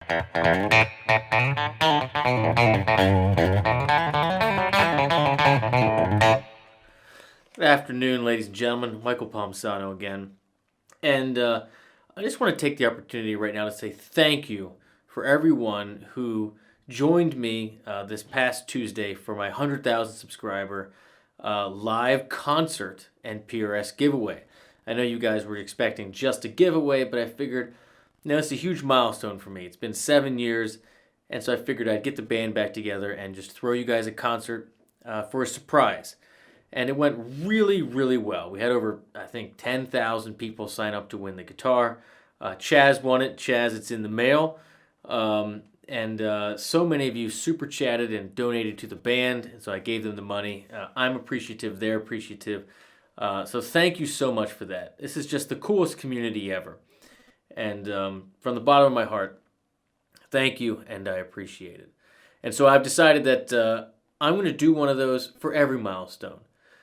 Good afternoon, ladies and gentlemen. Michael Palmisano again. And I just want to take the opportunity right now to say thank you for everyone who joined me this past Tuesday for my 100,000 subscriber live concert and PRS giveaway. I know you guys were expecting just a giveaway, but I figured, it's a huge milestone for me. It's been 7 years, and so I figured I'd get the band back together and just throw you guys a concert for a surprise. And it went really, really well. We had over, I think, 10,000 people sign up to win the guitar. Chaz won it. Chaz, it's in the mail. And so many of you super chatted and donated to the band, and so I gave them the money. I'm appreciative. They're appreciative. So thank you so much for that. This is just the coolest community ever. And from the bottom of my heart, thank you, and I appreciate it. And so I've decided that I'm going to do one of those for every milestone.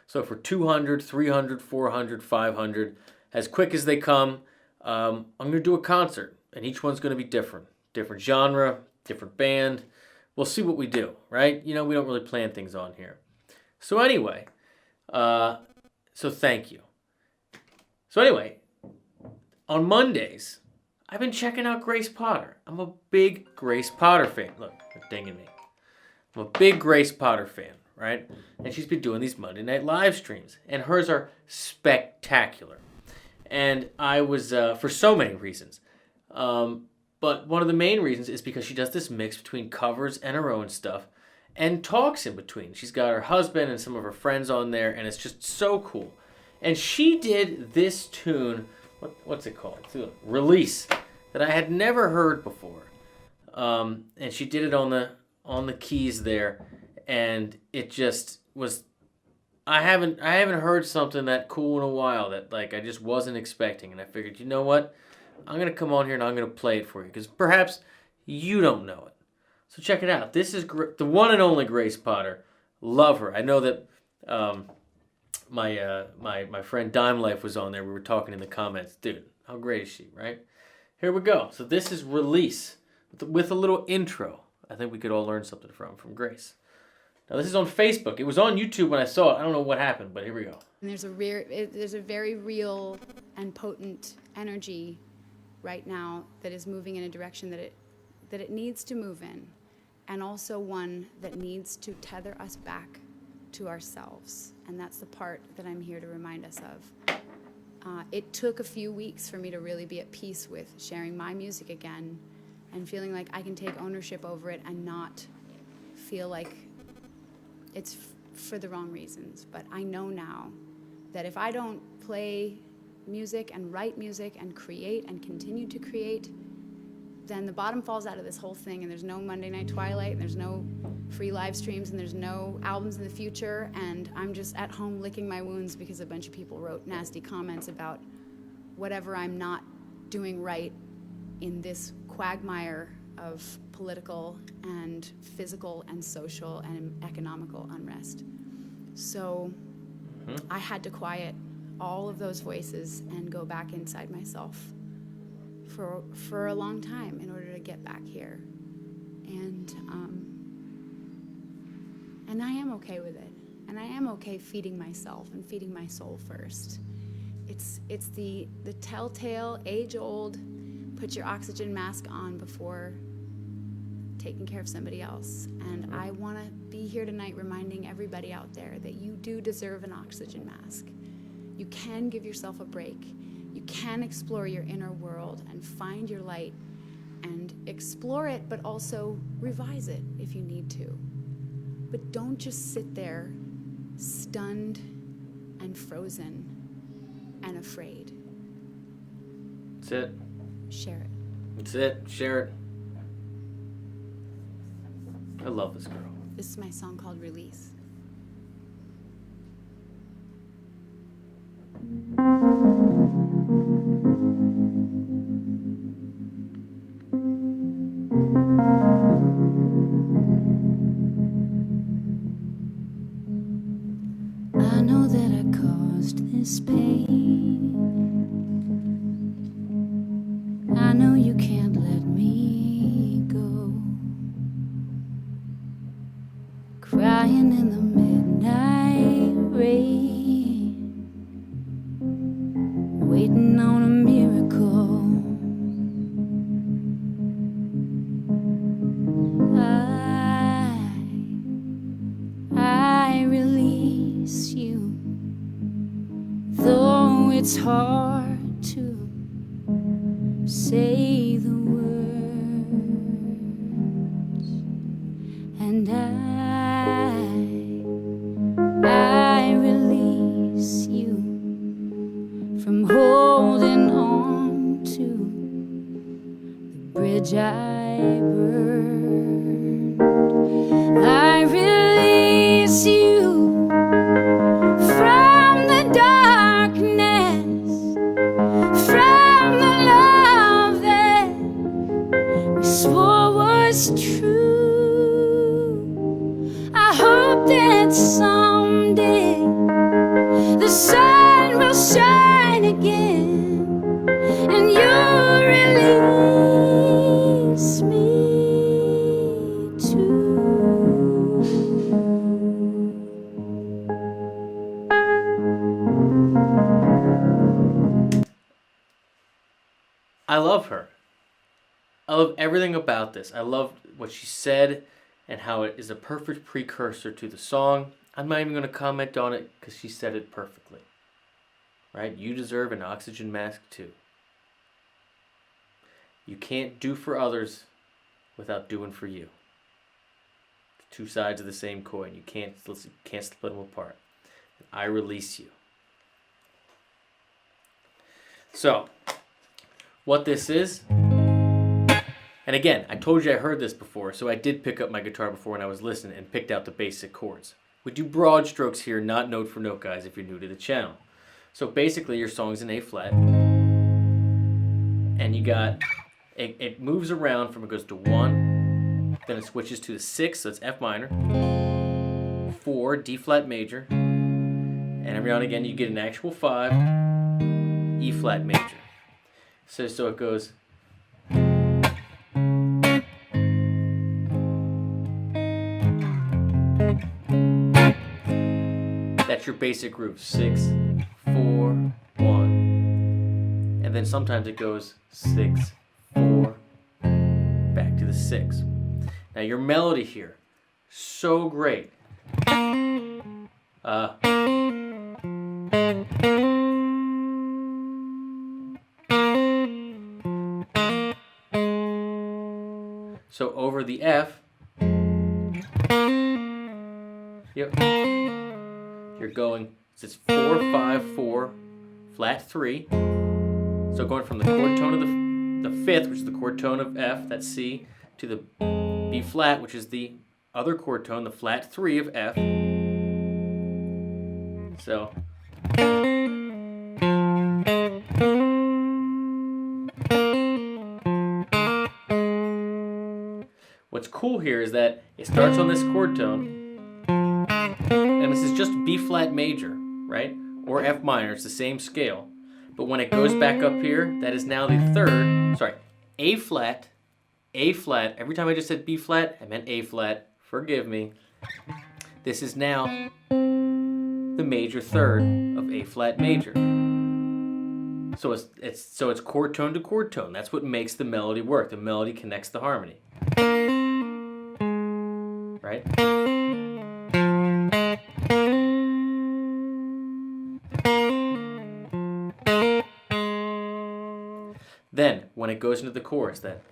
So for 200, 300, 400, 500, as quick as they come, I'm going to do a concert, and each one's going to be different. Different genre, different band. We'll see what we do, right? We don't really plan things on here. So anyway, so thank you. So anyway, on Mondays, I've been checking out Grace Potter. I'm a big Grace Potter fan. Look, they're dinging me. I'm a big Grace Potter fan, right? And she's been doing these Monday night live streams, and hers are spectacular. And I was, for so many reasons, but one of the main reasons is because she does this mix between covers and her own stuff and talks in between. She's got her husband and some of her friends on there, and it's just so cool. And she did this tune, what's it called? Release, that I had never heard before. And she did it on the keys there, and it just was, I haven't heard something that cool in a while that I just wasn't expecting. And I figured, you know what? I'm going to come on here and I'm going to play it for you because perhaps you don't know it. So check it out. This is the one and only Grace Potter. Love her. I know that my friend Dime Life was on there. We were talking in the comments. Dude, how great is she, right? Here we go. So this is Release with a little intro. I think we could all learn something from Grace. Now this is on Facebook. It was on YouTube when I saw it. I don't know what happened, but here we go. And there's a very real and potent energy right now that is moving in a direction that it needs to move in, and also one that needs to tether us back to ourselves. And that's the part that I'm here to remind us of. It took a few weeks for me to really be at peace with sharing my music again and feeling like I can take ownership over it and not feel like it's for the wrong reasons. But I know now that if I don't play music and write music and create and continue to create, then the bottom falls out of this whole thing, and there's no Monday Night Twilight, and there's no free live streams, and there's no albums in the future, and I'm just at home licking my wounds because a bunch of people wrote nasty comments about whatever I'm not doing right in this quagmire of political and physical and social and economical unrest. So I had to quiet all of those voices and go back inside myself for a long time in order to get back here. And I am okay with it. And I am okay feeding myself and feeding my soul first. It's the telltale, age-old, put your oxygen mask on before taking care of somebody else. And I want to be here tonight reminding everybody out there that you do deserve an oxygen mask. You can give yourself a break. You can explore your inner world and find your light and explore it, but also revise it if you need to. But don't just sit there stunned and frozen and afraid. That's it. Share it. That's it. Share it. I love this girl. This is my song called Release. I know that I caused this pain. I know you can't let me lying in the midnight rain, waiting on a miracle. I release you, though it's hard to say the words. And I release you from holding on to the bridge I burned. I release you from the darkness, from the love that we swore was true. I hope that someday the sun will shine again and you'll release me too. I love her. I love everything about this. I love what she said and how it is a perfect precursor to the song. I'm not even going to comment on it because she said it perfectly. Right? You deserve an oxygen mask too. You can't do for others without doing for you. Two sides of the same coin. You can't split them apart. I release you. So, what this is, and again, I told you I heard this before, so I did pick up my guitar before when I was listening and picked out the basic chords. We do broad strokes here, not note for note, guys, if you're new to the channel. So basically, your song's in A flat, and you got, it moves around from, it goes to 1, then it switches to the 6, so it's F minor, 4, D flat major, and every now and again you get an actual 5, E flat major. So it goes. That's your basic groove. 6, 4, 1. And then sometimes it goes 6, 4, back to the 6. Now your melody here, so great. So over the F, yep, you're going, it's 4, 5, 4, flat 3. So going from the chord tone of the 5th, which is the chord tone of F, that's C, to the B flat, which is the other chord tone, the flat 3 of F. So. What's cool here is that it starts on this chord tone, and this is just B flat major, right? Or F minor, it's the same scale. But when it goes back up here, that is now the third, sorry, A flat, every time I just said B flat, I meant A flat, forgive me. This is now the major third of A flat major. So it's chord tone to chord tone. That's what makes the melody work. The melody connects the harmony. Right? Then, when it goes into the chorus, that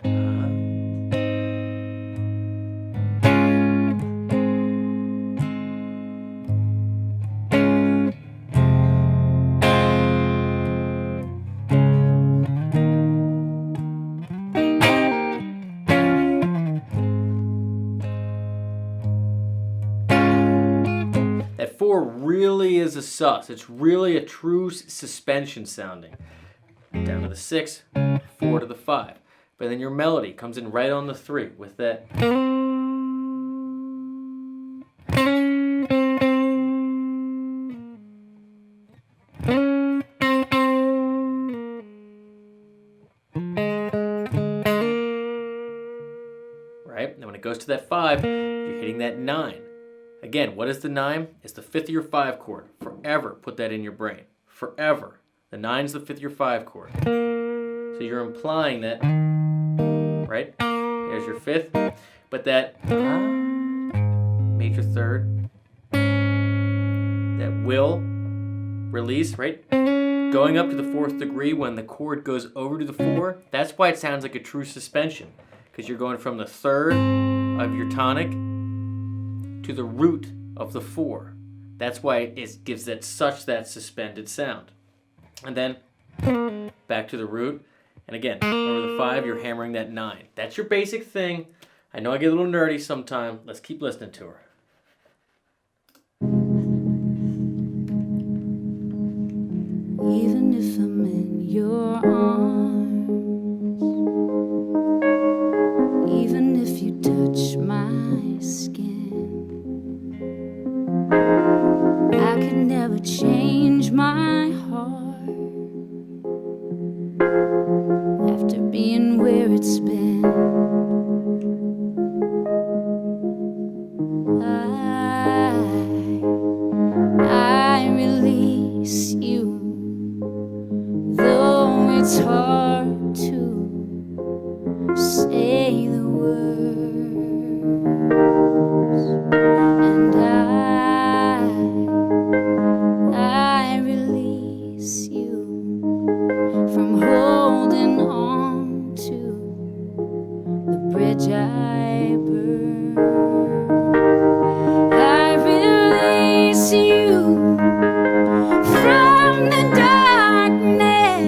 that 4 really is a sus. It's really a true suspension sounding. Down to the 6, 4 to the 5. But then your melody comes in right on the 3 with that. Right? And when it goes to that 5, you're hitting that 9. Again, what is the 9? It's the 5th of your 5 chord. Forever put that in your brain. Forever. The 9 is the 5th of your 5 chord. So you're implying that, right? There's your 5th. But that major 3rd, that will release, right? Going up to the 4th degree when the chord goes over to the 4, that's why it sounds like a true suspension. Because you're going from the 3rd of your tonic to the root of the 4. That's why it gives that suspended sound. And then back to the root. And again, over the 5, you're hammering that 9. That's your basic thing. I know I get a little nerdy sometime. Let's keep listening to her. Even if I'm in your arms, even if you touch my skin, I could never change my heart after being where it's been. I release you, though it's hard to say the words. And I release you from holding on to the bridge I burned. I release you from the darkness,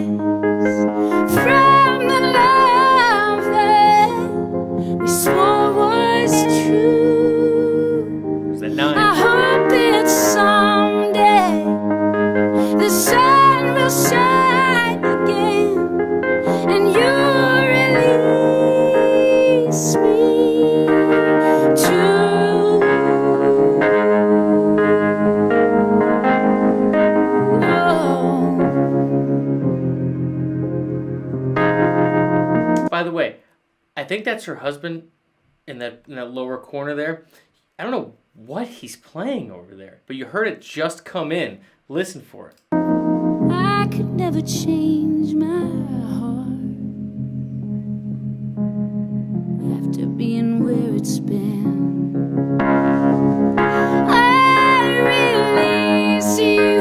from the love that we swore was true. Is that 9? I hope that someday the sun will shine again and you release me too. By the way, I think that's her husband in that lower corner there. I don't know what he's playing over there, but you heard it just come in. Listen for it. I could never change my heart after being where it's been. I release you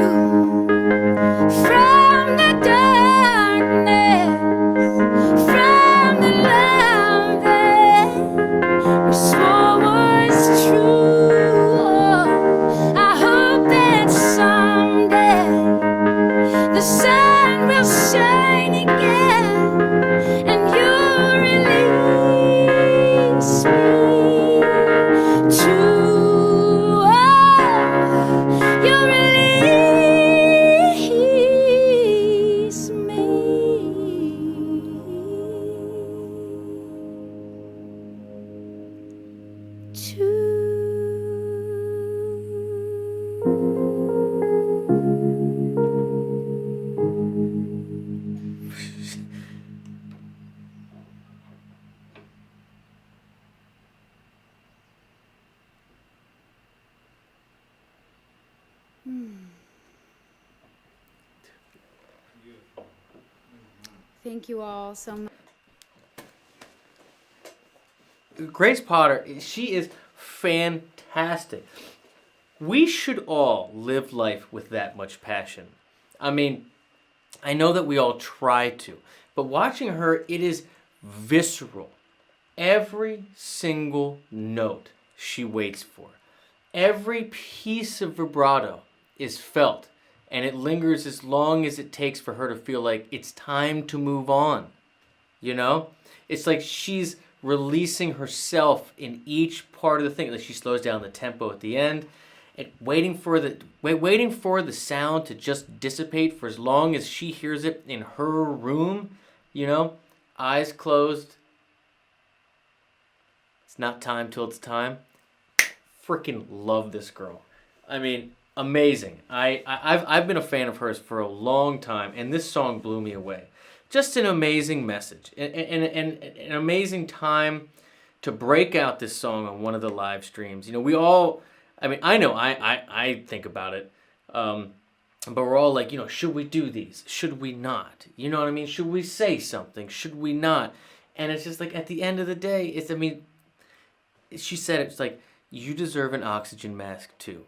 from the darkness, from the love that we swore was true. I hope that someday the sun will shine again and you release me too. You release me Thank you all so much. Grace Potter, she is fantastic. We should all live life with that much passion. I mean, I know that we all try to, but watching her, it is visceral. Every single note she waits for, every piece of vibrato is felt, and it lingers as long as it takes for her to feel like it's time to move on. You know? It's like she's releasing herself in each part of the thing. Like she slows down the tempo at the end, and waiting for the sound to just dissipate for as long as she hears it in her room. You know, eyes closed. It's not time till it's time. Freaking love this girl. I mean, amazing. I've been a fan of hers for a long time, and this song blew me away. Just an amazing message, and an amazing time to break out this song on one of the live streams. You know, we all I mean, I know I think about it, but we're all like, should we do these? Should we not? You know what I mean? Should we say something? Should we not? And it's just like, at the end of the day, I mean, she said it's like, you deserve an oxygen mask too.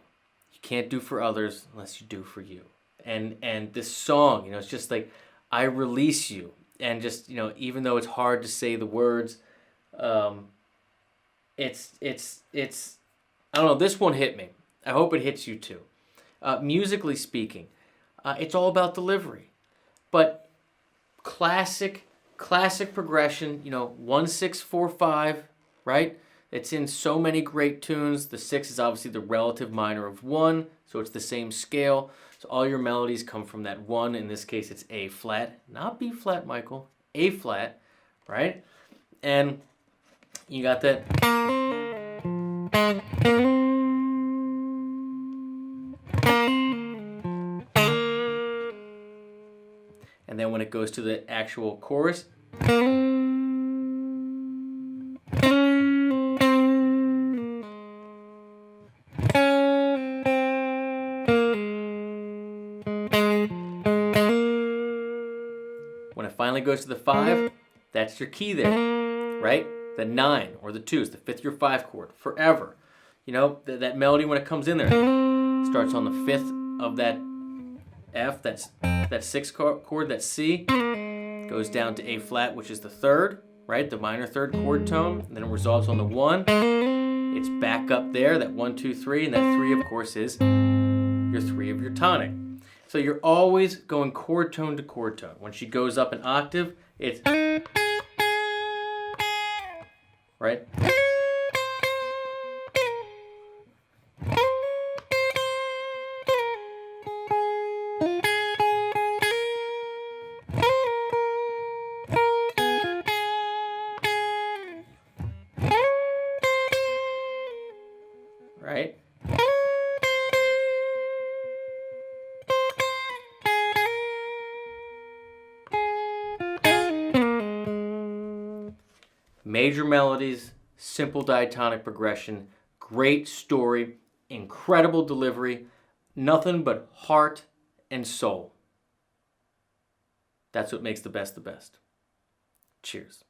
You can't do for others unless you do for you. And this song, it's just like, I release you. And just, even though it's hard to say the words, it's I don't know, this one hit me. I hope it hits you too. Musically speaking, it's all about delivery. But classic progression, 1-6-4-5, right? It's in so many great tunes. The 6 is obviously the relative minor of 1, so it's the same scale. So all your melodies come from that 1. In this case, it's A flat, not B flat, Michael. A flat, right? And you got that. And then when it goes to the actual chorus, when it finally goes to the 5, that's your key there, right? The 9 or the 2 is the 5th or 5 chord forever. That melody when it comes in there starts on the 5th of that F, that's that 6th chord, that C, goes down to A flat, which is the 3rd, right? The minor 3rd chord tone. And then it resolves on the 1. It's back up there, that 1, 2, 3, and that 3, of course, is your 3 of your tonic. So you're always going chord tone to chord tone. When she goes up an octave, it's right? Right? Major melodies, simple diatonic progression, great story, incredible delivery, nothing but heart and soul. That's what makes the best the best. Cheers.